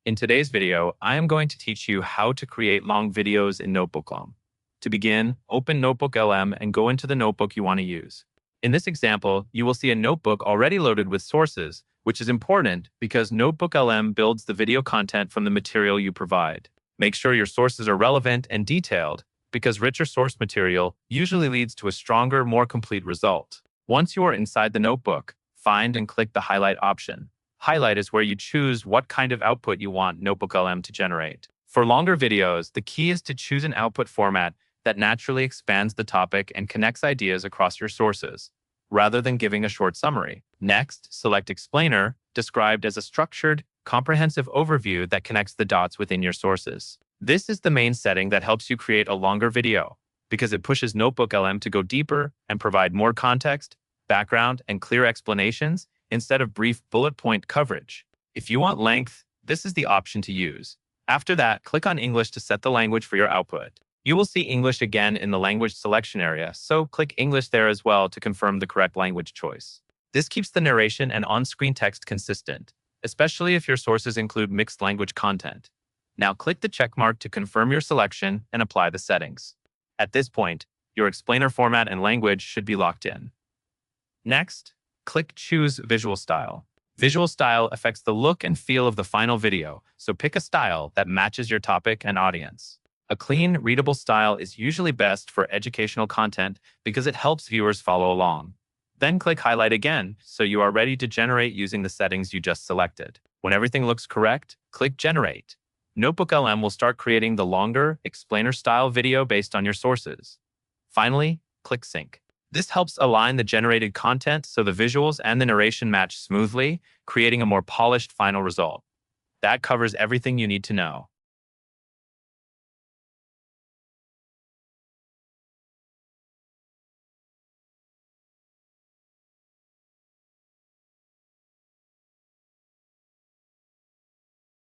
In today's video, I am going to teach you how to create long videos in Notebooklm. To begin, open Notebooklm and go into the notebook you want to use. In this example, you will see a notebook already loaded with sources, which is important because Notebooklm builds the video content from the material you provide. Make sure your sources are relevant and detailed, because richer source material usually leads to a stronger, more complete result. Once you are inside the notebook, find and click the Highlight option. Highlight is where you choose what kind of output you want Notebooklm to generate. For longer videos, the key is to choose an output format that naturally expands the topic and connects ideas across your sources, rather than giving a short summary. Next, select Explainer, described as a structured, comprehensive overview that connects the dots within your sources. This is the main setting that helps you create a longer video, because it pushes Notebooklm to go deeper and provide more context, background, and clear explanations instead of brief bullet point coverage. If you want length, this is the option to use. After that, click on English to set the language for your output. You will see English again in the language selection area, so click English there as well to confirm the correct language choice. This keeps the narration and on-screen text consistent, especially if your sources include mixed language content. Now click the checkmark to confirm your selection and apply the settings. At this point, your explainer format and language should be locked in. Next, click Choose Visual Style. Visual style affects the look and feel of the final video, so pick a style that matches your topic and audience. A clean, readable style is usually best for educational content because it helps viewers follow along. Then click Highlight again, so you are ready to generate using the settings you just selected. When everything looks correct, click Generate. Notebooklm will start creating the longer, explainer-style video based on your sources. Finally, click Sync. This helps align the generated content so the visuals and the narration match smoothly, creating a more polished final result. That covers everything you need to know.